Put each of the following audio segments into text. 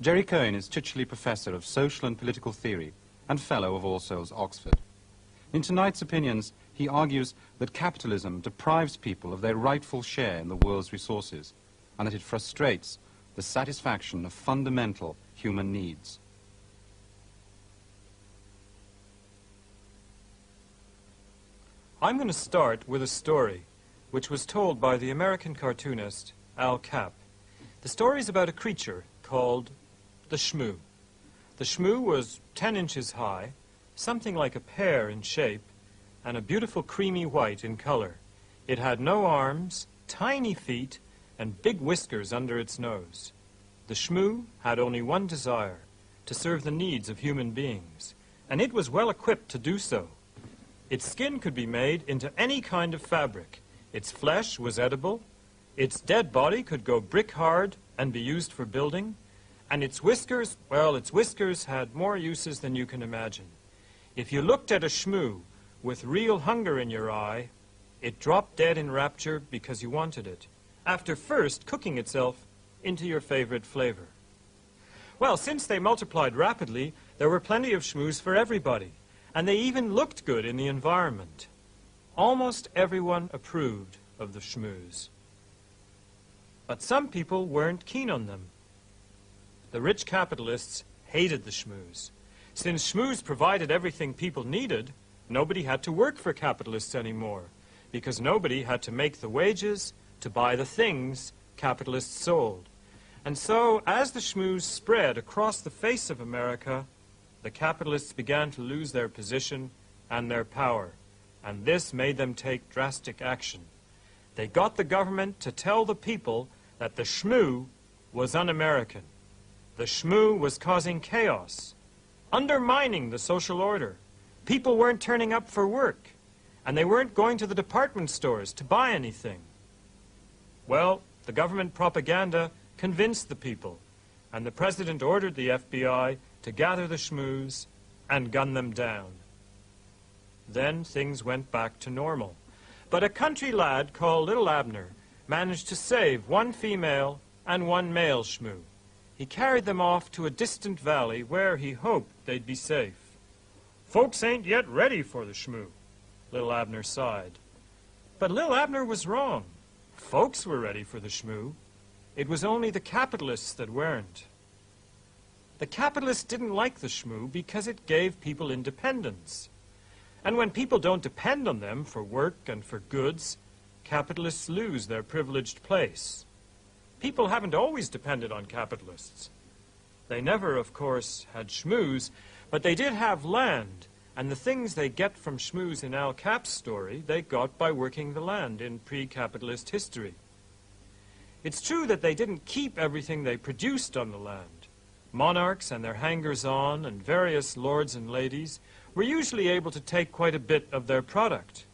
Jerry Cohen is titularly Professor of Social and Political Theory and Fellow of All Souls, Oxford. In tonight's opinions, he argues that capitalism deprives people of their rightful share in the world's resources and that it frustrates the satisfaction of fundamental human needs. I'm going to start with a story which was told by the American cartoonist Al Capp. The story is about a creature called the shmoo. The shmoo was 10 inches high, something like a pear in shape, and a beautiful creamy white in color. It had no arms, tiny feet, and big whiskers under its nose. The shmoo had only one desire, to serve the needs of human beings, and it was well equipped to do so. Its skin could be made into any kind of fabric. Its flesh was edible. Its dead body could go brick hard and be used for building. And its whiskers, well, its whiskers had more uses than you can imagine. If you looked at a shmoo with real hunger in your eye, it dropped dead in rapture because you wanted it, after first cooking itself into your favorite flavor. Well, since they multiplied rapidly, there were plenty of shmoos for everybody, and they even looked good in the environment. Almost everyone approved of the shmoos. But some people weren't keen on them. The rich capitalists hated the shmoos. Since shmoos provided everything people needed, nobody had to work for capitalists anymore, because nobody had to make the wages to buy the things capitalists sold. And so, as the shmoos spread across the face of America, the capitalists began to lose their position and their power, and this made them take drastic action. They got the government to tell the people that the shmoo was un-American. The shmoo was causing chaos, undermining the social order. People weren't turning up for work, and they weren't going to the department stores to buy anything. Well, the government propaganda convinced the people, and the president ordered the FBI to gather the shmoos and gun them down. Then things went back to normal. But a country lad called Little Abner managed to save one female and one male shmoo. He carried them off to a distant valley where he hoped they'd be safe. "Folks ain't yet ready for the shmoo," Little Abner sighed. But Little Abner was wrong. Folks were ready for the shmoo. It was only the capitalists that weren't. The capitalists didn't like the shmoo because it gave people independence. And when people don't depend on them for work and for goods, capitalists lose their privileged place. People haven't always depended on capitalists. They never, of course, had shmoos, but they did have land, and the things they get from shmoos in Al Capp's story, they got by working the land in pre-capitalist history. It's true that they didn't keep everything they produced on the land. Monarchs and their hangers-on and various lords and ladies were usually able to take quite a bit of their product.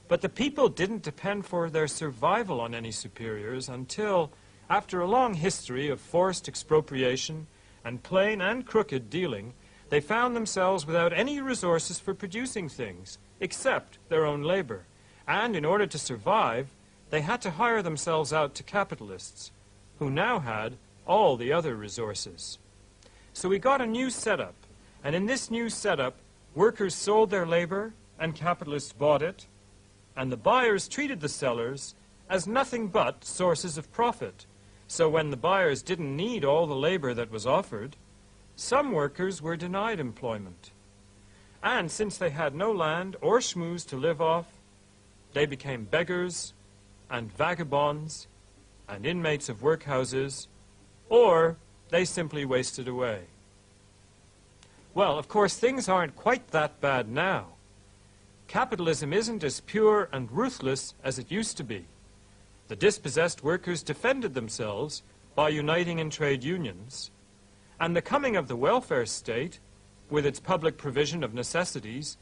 But the people didn't depend for their survival on any superiors until, after a long history of forced expropriation and plain and crooked dealing, they found themselves without any resources for producing things, except their own labor. And in order to survive, they had to hire themselves out to capitalists, who now had all the other resources. So we got a new setup, and in this new setup, workers sold their labor and capitalists bought it, and the buyers treated the sellers as nothing but sources of profit. So when the buyers didn't need all the labor that was offered, some workers were denied employment. And since they had no land or shmoos to live off, they became beggars and vagabonds and inmates of workhouses, or they simply wasted away. Well, of course, things aren't quite that bad now. Capitalism isn't as pure and ruthless as it used to be. The dispossessed workers defended themselves by uniting in trade unions, and the coming of the welfare state, with its public provision of necessities,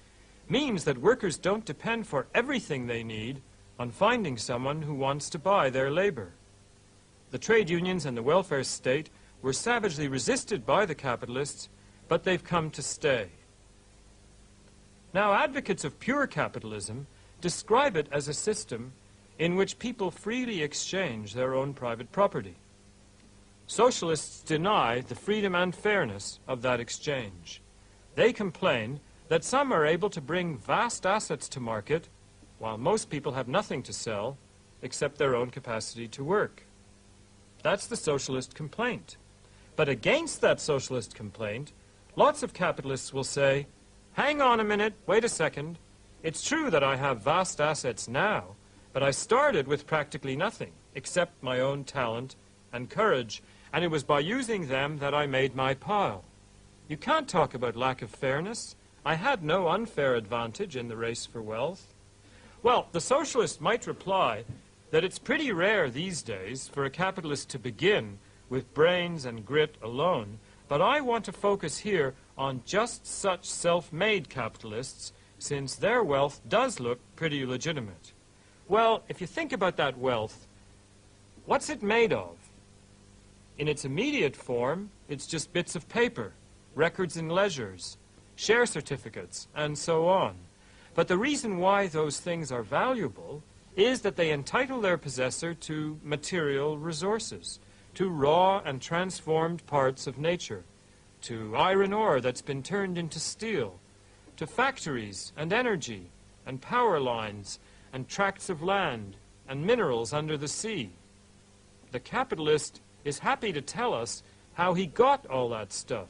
means that workers don't depend for everything they need on finding someone who wants to buy their labor. The trade unions and the welfare state were savagely resisted by the capitalists, but they've come to stay. Now, advocates of pure capitalism describe it as a system in which people freely exchange their own private property. Socialists deny the freedom and fairness of that exchange. They complain that some are able to bring vast assets to market, while most people have nothing to sell except their own capacity to work. That's the socialist complaint. But against that socialist complaint, lots of capitalists will say, hang on a minute, wait a second. It's true that I have vast assets now, but I started with practically nothing except my own talent and courage, and it was by using them that I made my pile. You can't talk about lack of fairness. I had no unfair advantage in the race for wealth. Well, the socialist might reply that it's pretty rare these days for a capitalist to begin with brains and grit alone, but I want to focus here on just such self-made capitalists, since their wealth does look pretty legitimate. Well, if you think about that wealth, what's it made of? In its immediate form, it's just bits of paper, records and ledgers, share certificates, and so on. But the reason why those things are valuable is that they entitle their possessor to material resources, to raw and transformed parts of nature, to iron ore that's been turned into steel, to factories and energy and power lines and tracts of land and minerals under the sea. The capitalist is happy to tell us how he got all that stuff.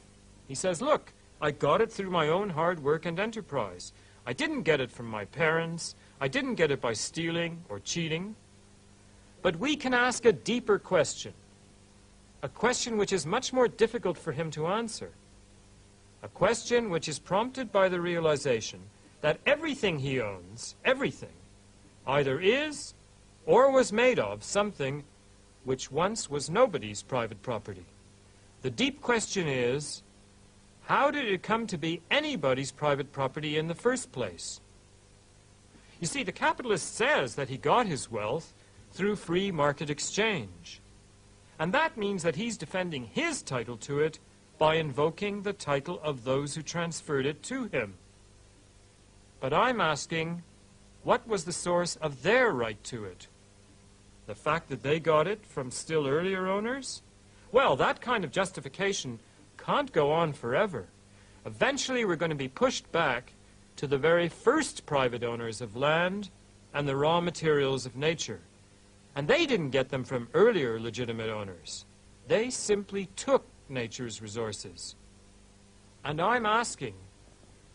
He says, look, I got it through my own hard work and enterprise. I didn't get it from my parents. I didn't get it by stealing or cheating. But we can ask a deeper question, a question which is much more difficult for him to answer, a question which is prompted by the realization that everything he owns, everything, either is or was made of something which once was nobody's private property. The deep question is, how did it come to be anybody's private property in the first place? You see, the capitalist says that he got his wealth through free market exchange. And that means that he's defending his title to it by invoking the title of those who transferred it to him. But I'm asking, what was the source of their right to it? The fact that they got it from still earlier owners? Well, that kind of justification can't go on forever. Eventually we're going to be pushed back to the very first private owners of land and the raw materials of nature. And they didn't get them from earlier legitimate owners. They simply took nature's resources. And I'm asking,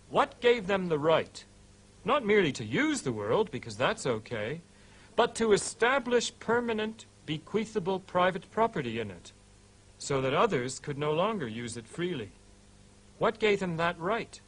what gave them the right, not merely to use the world, because that's okay, but to establish permanent, bequeathable private property in it, so that others could no longer use it freely? What gave them that right?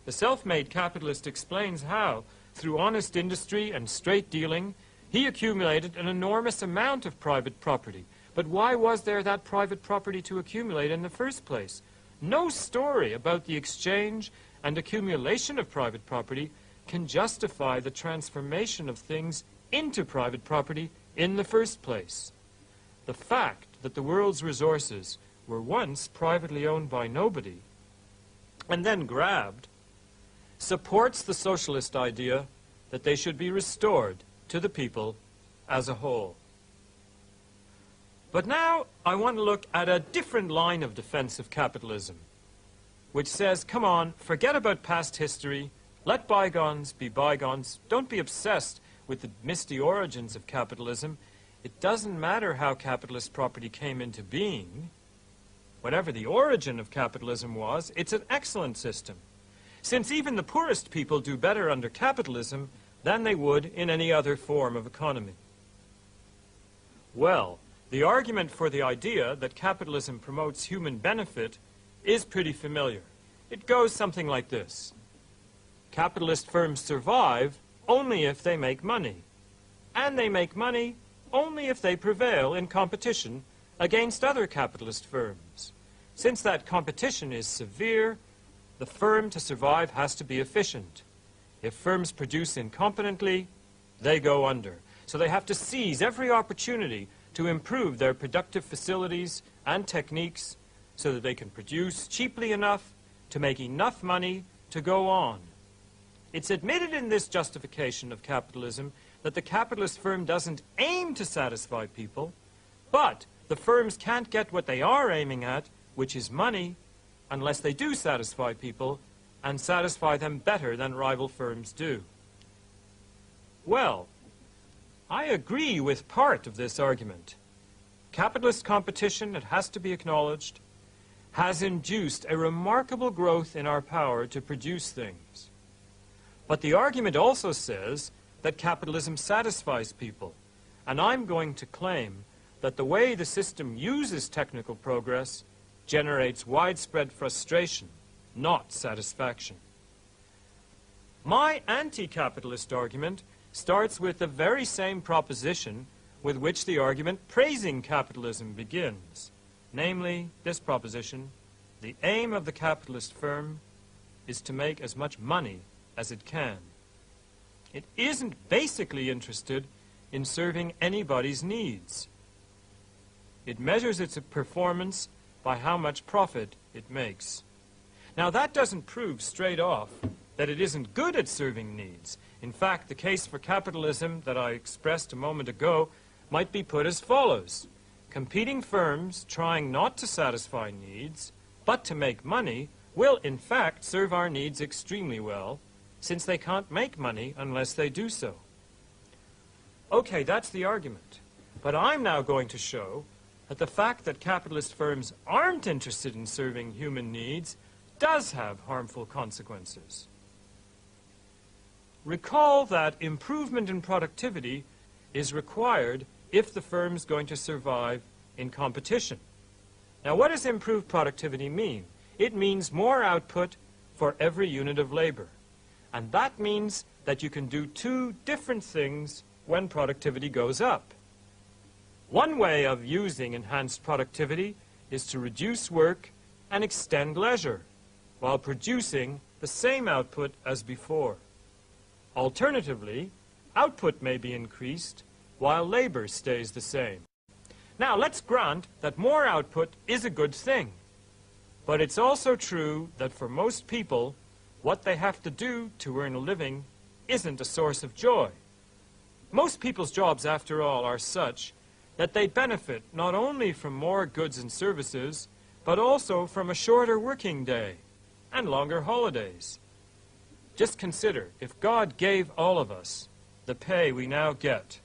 The self-made capitalist explains how, through honest industry and straight dealing, he accumulated an enormous amount of private property. But why was there that private property to accumulate in the first place? No story about the exchange and accumulation of private property can justify the transformation of things into private property in the first place. The fact that the world's resources were once privately owned by nobody and then grabbed supports the socialist idea that they should be restored to the people as a whole. But now I want to look at a different line of defense of capitalism, which says, come on, forget about past history, let bygones be bygones, don't be obsessed with the misty origins of capitalism. It doesn't matter how capitalist property came into being. Whatever the origin of capitalism was, it's an excellent system, since even the poorest people do better under capitalism than they would in any other form of economy. Well, the argument for the idea that capitalism promotes human benefit is pretty familiar. It goes something like this. Capitalist firms survive only if they make money, and they make money only if they prevail in competition against other capitalist firms. Since that competition is severe, the firm to survive has to be efficient. If firms produce incompetently, they go under. So they have to seize every opportunity to improve their productive facilities and techniques so that they can produce cheaply enough to make enough money to go on. It's admitted in this justification of capitalism that the capitalist firm doesn't aim to satisfy people, but the firms can't get what they are aiming at, which is money, unless they do satisfy people, and satisfy them better than rival firms do. Well, I agree with part of this argument. Capitalist competition, it has to be acknowledged, has induced a remarkable growth in our power to produce things. But the argument also says that capitalism satisfies people, and I'm going to claim that the way the system uses technical progress generates widespread frustration, not satisfaction. My anti-capitalist argument starts with the very same proposition with which the argument praising capitalism begins. Namely, this proposition: the aim of the capitalist firm is to make as much money as it can. It isn't basically interested in serving anybody's needs. It measures its performance by how much profit it makes. Now, that doesn't prove straight off that it isn't good at serving needs. In fact, the case for capitalism that I expressed a moment ago might be put as follows. Competing firms trying not to satisfy needs, but to make money, will in fact serve our needs extremely well, since they can't make money unless they do so. Okay, that's the argument. But I'm now going to show that the fact that capitalist firms aren't interested in serving human needs does have harmful consequences. Recall that improvement in productivity is required if the firm's going to survive in competition. Now, what does improved productivity mean? It means more output for every unit of labor. And that means that you can do two different things when productivity goes up. One way of using enhanced productivity is to reduce work and extend leisure, while producing the same output as before. Alternatively, output may be increased while labor stays the same. Now, let's grant that more output is a good thing. But it's also true that for most people, what they have to do to earn a living isn't a source of joy. Most people's jobs, after all, are such that they benefit not only from more goods and services, but also from a shorter working day and longer holidays. Just consider, if God gave all of us the pay we now get,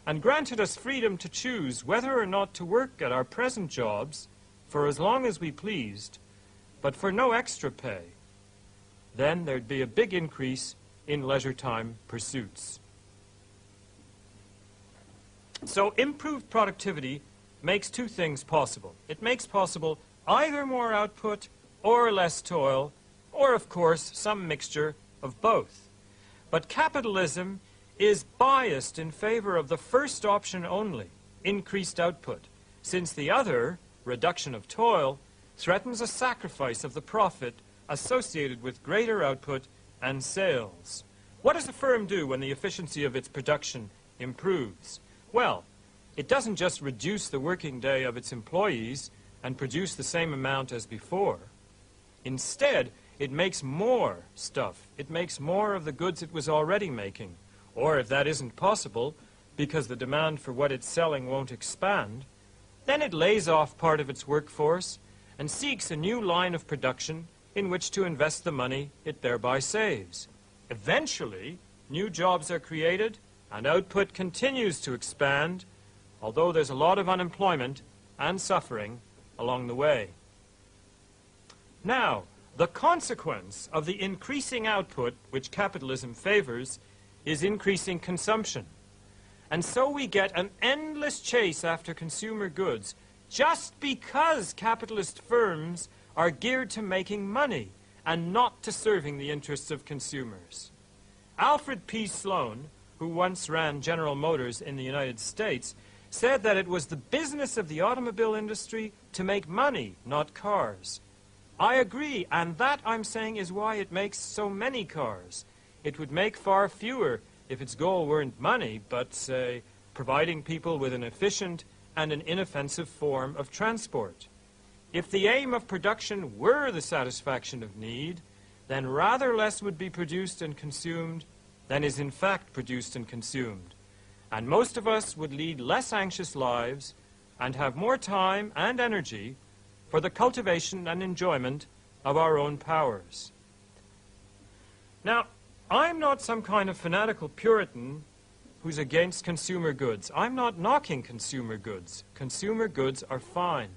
and granted us freedom to choose whether or not to work at our present jobs for as long as we pleased, but for no extra pay, then there'd be a big increase in leisure time pursuits. So improved productivity makes two things possible. It makes possible either more output or less toil, or of course some mixture of both. But capitalism is biased in favor of the first option only, increased output, since the other, reduction of toil, threatens a sacrifice of the profit associated with greater output and sales. What does a firm do when the efficiency of its production improves? Well, it doesn't just reduce the working day of its employees and produce the same amount as before. Instead, it makes more stuff. It makes more of the goods it was already making. Or if that isn't possible, because the demand for what it's selling won't expand, then it lays off part of its workforce and seeks a new line of production in which to invest the money it thereby saves. Eventually, new jobs are created and output continues to expand, although there's a lot of unemployment and suffering along the way. Now, the consequence of the increasing output which capitalism favors is increasing consumption. And so we get an endless chase after consumer goods just because capitalist firms are geared to making money and not to serving the interests of consumers. Alfred P. Sloan, who once ran General Motors in the United States, said that it was the business of the automobile industry to make money, not cars. I agree, and that, I'm saying, is why it makes so many cars. It would make far fewer if its goal weren't money, but, say, providing people with an efficient and an inoffensive form of transport. If the aim of production were the satisfaction of need, then rather less would be produced and consumed than is in fact produced and consumed. And most of us would lead less anxious lives, and have more time and energy for the cultivation and enjoyment of our own powers. Now, I'm not some kind of fanatical Puritan who's against consumer goods. I'm not knocking consumer goods. Consumer goods are fine.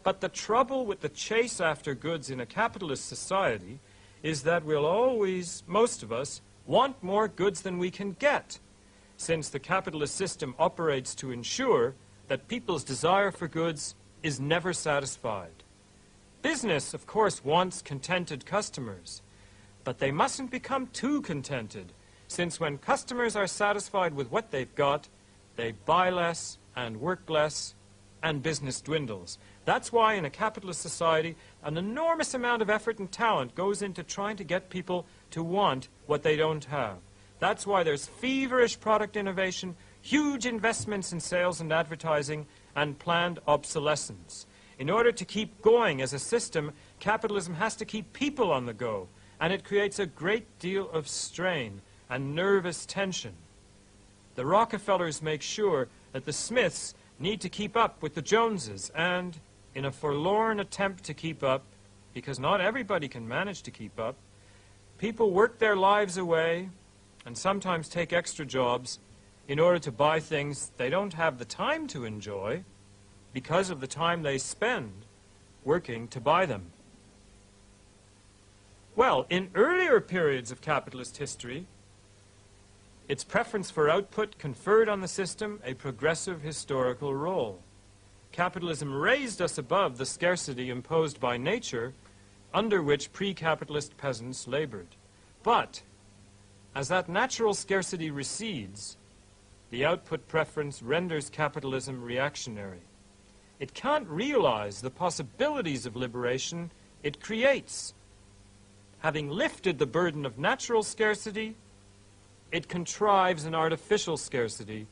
But the trouble with the chase after goods in a capitalist society is that we'll always, most of us, want more goods than we can get, since the capitalist system operates to ensure that people's desire for goods is never satisfied. Business, of course, wants contented customers, but they mustn't become too contented, since when customers are satisfied with what they've got, they buy less and work less, and business dwindles. That's why in a capitalist society, an enormous amount of effort and talent goes into trying to get people to want what they don't have. That's why there's feverish product innovation, huge investments in sales and advertising, and planned obsolescence. In order to keep going as a system, capitalism has to keep people on the go, and it creates a great deal of strain and nervous tension. The Rockefellers make sure that the Smiths need to keep up with the Joneses, and in a forlorn attempt to keep up, because not everybody can manage to keep up, people work their lives away and sometimes take extra jobs in order to buy things they don't have the time to enjoy because of the time they spend working to buy them. Well, in earlier periods of capitalist history, its preference for output conferred on the system a progressive historical role. Capitalism raised us above the scarcity imposed by nature under which pre-capitalist peasants labored. But as that natural scarcity recedes, the output preference renders capitalism reactionary. It can't realize the possibilities of liberation it creates. Having lifted the burden of natural scarcity, it contrives an artificial scarcity,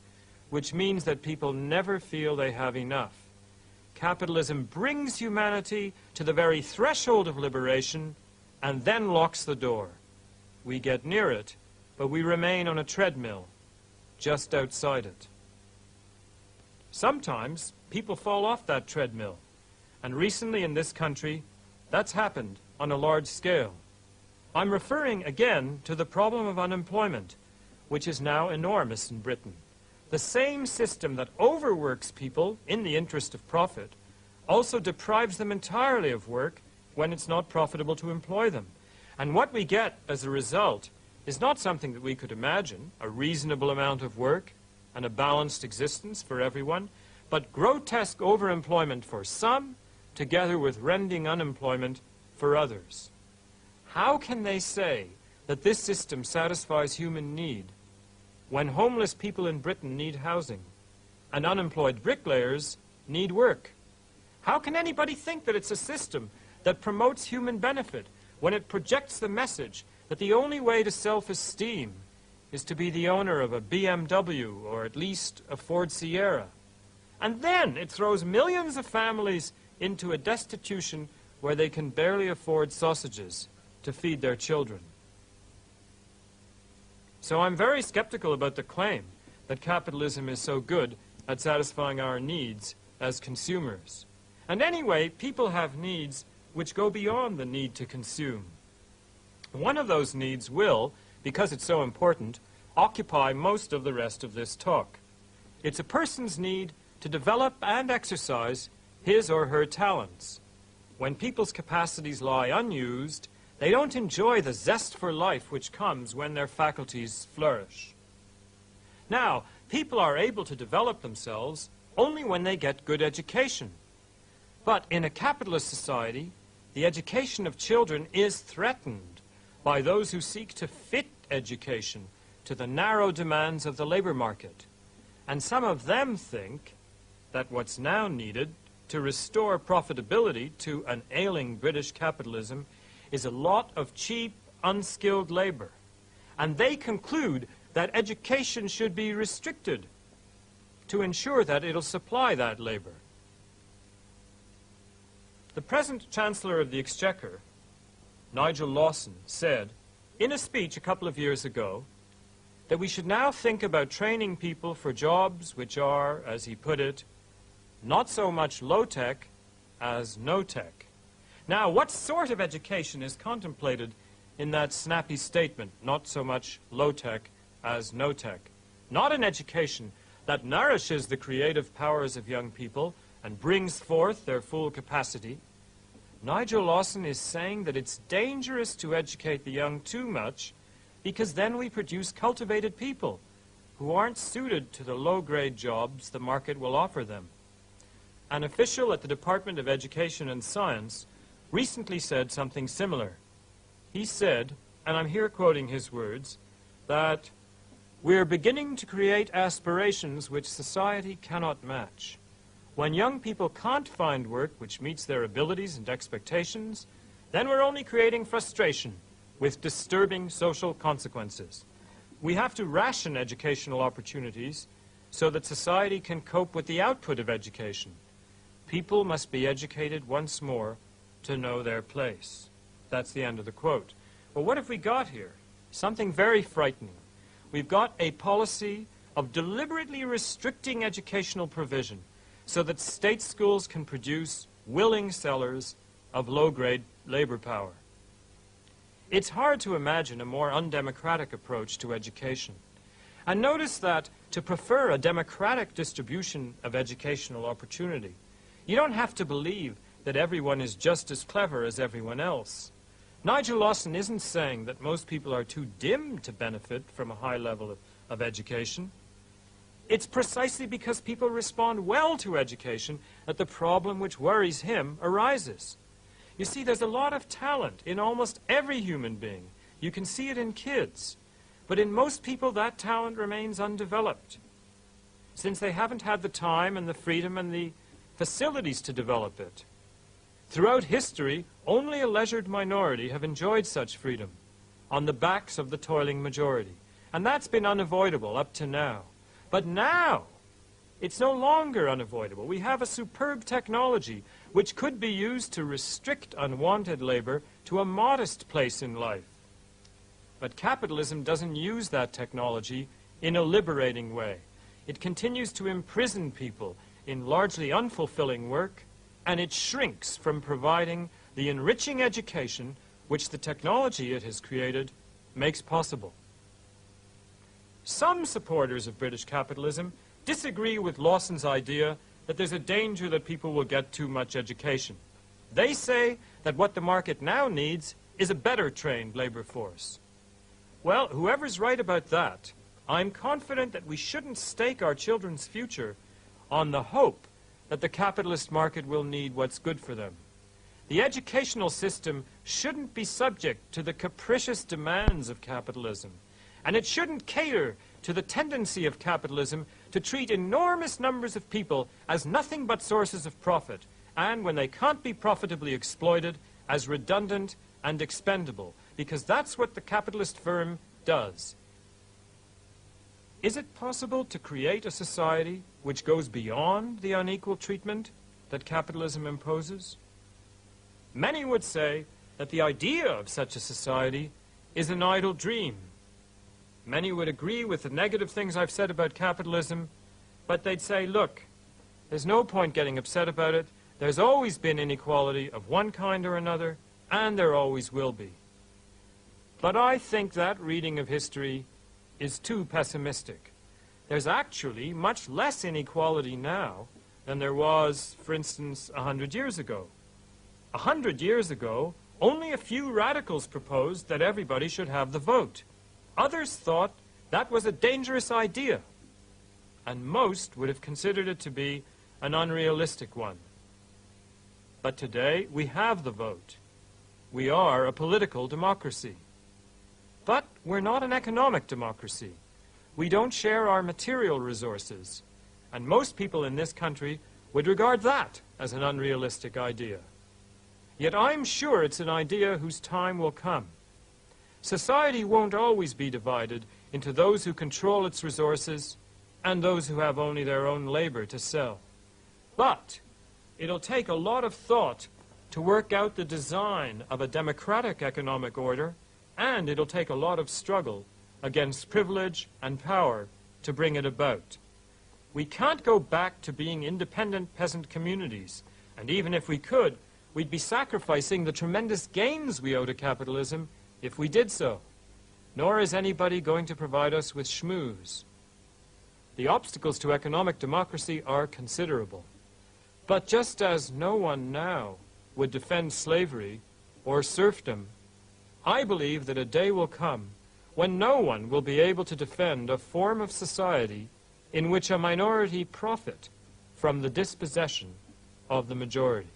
which means that people never feel they have enough. Capitalism brings humanity to the very threshold of liberation and then locks the door. We get near it, but we remain on a treadmill just outside it. Sometimes people fall off that treadmill, and recently in this country, that's happened on a large scale. I'm referring again to the problem of unemployment, which is now enormous in Britain. The same system that overworks people in the interest of profit also deprives them entirely of work when it's not profitable to employ them. And what we get as a result is not something that we could imagine, a reasonable amount of work and a balanced existence for everyone, but grotesque overemployment for some, together with rending unemployment for others. How can they say that this system satisfies human need when homeless people in Britain need housing and unemployed bricklayers need work? How can anybody think that it's a system that promotes human benefit when it projects the message that the only way to self-esteem is to be the owner of a BMW or at least a Ford Sierra? And then it throws millions of families into a destitution where they can barely afford sausages to feed their children. So I'm very skeptical about the claim that capitalism is so good at satisfying our needs as consumers. And anyway, people have needs which go beyond the need to consume. One of those needs will, because it's so important, occupy most of the rest of this talk. It's a person's need to develop and exercise his or her talents. When people's capacities lie unused, they don't enjoy the zest for life which comes when their faculties flourish. Now, people are able to develop themselves only when they get good education. But in a capitalist society, the education of children is threatened by those who seek to fit education to the narrow demands of the labor market. And some of them think that what's now needed to restore profitability to an ailing British capitalism is a lot of cheap, unskilled labor. And they conclude that education should be restricted to ensure that it'll supply that labor. The present Chancellor of the Exchequer, Nigel Lawson, said in a speech a couple of years ago that we should now think about training people for jobs which are, as he put it, not so much low-tech as no-tech. Now, what sort of education is contemplated in that snappy statement, not so much low-tech as no-tech? Not an education that nourishes the creative powers of young people and brings forth their full capacity. Nigel Lawson is saying that it's dangerous to educate the young too much because then we produce cultivated people who aren't suited to the low-grade jobs the market will offer them. An official at the Department of Education and Science recently said something similar. He said, and I'm here quoting his words, that we're beginning to create aspirations which society cannot match. When young people can't find work which meets their abilities and expectations, then we're only creating frustration with disturbing social consequences. We have to ration educational opportunities so that society can cope with the output of education. People must be educated once more to know their place. That's the end of the quote. Well, what have we got here? Something very frightening. We've got a policy of deliberately restricting educational provision so that state schools can produce willing sellers of low-grade labor power. It's hard to imagine a more undemocratic approach to education. And notice that to prefer a democratic distribution of educational opportunity, you don't have to believe that everyone is just as clever as everyone else. Nigel Lawson isn't saying that most people are too dim to benefit from a high level of education. It's precisely because people respond well to education that the problem which worries him arises. You see, there's a lot of talent in almost every human being. You can see it in kids. But in most people, that talent remains undeveloped, since they haven't had the time and the freedom and the facilities to develop it. Throughout history, only a leisured minority have enjoyed such freedom on the backs of the toiling majority. And that's been unavoidable up to now. But now, it's no longer unavoidable. We have a superb technology which could be used to restrict unwanted labor to a modest place in life. But capitalism doesn't use that technology in a liberating way. It continues to imprison people in largely unfulfilling work, and it shrinks from providing the enriching education which the technology it has created makes possible. Some supporters of British capitalism disagree with Lawson's idea that there's a danger that people will get too much education. They say that what the market now needs is a better trained labor force. Well, whoever's right about that, I'm confident that we shouldn't stake our children's future on the hope that the capitalist market will need what's good for them. The educational system shouldn't be subject to the capricious demands of capitalism, and it shouldn't cater to the tendency of capitalism to treat enormous numbers of people as nothing but sources of profit, and when they can't be profitably exploited, as redundant and expendable, because that's what the capitalist firm does. Is it possible to create a society which goes beyond the unequal treatment that capitalism imposes? Many would say that the idea of such a society is an idle dream. Many would agree with the negative things I've said about capitalism, but they'd say, look, there's no point getting upset about it. There's always been inequality of one kind or another, and there always will be. But I think that reading of history is too pessimistic. There's actually much less inequality now than there was, for instance, 100 years ago. 100 years ago, only a few radicals proposed that everybody should have the vote. Others thought that was a dangerous idea, and most would have considered it to be an unrealistic one. But today, we have the vote. We are a political democracy. But we're not an economic democracy. We don't share our material resources, and most people in this country would regard that as an unrealistic idea. Yet I'm sure it's an idea whose time will come. Society won't always be divided into those who control its resources and those who have only their own labor to sell. But it'll take a lot of thought to work out the design of a democratic economic order, and it'll take a lot of struggle against privilege and power to bring it about. We can't go back to being independent peasant communities, and even if we could, we'd be sacrificing the tremendous gains we owe to capitalism if we did so. Nor is anybody going to provide us with schmooze. The obstacles to economic democracy are considerable. But just as no one now would defend slavery or serfdom, I believe that a day will come when no one will be able to defend a form of society in which a minority profit from the dispossession of the majority.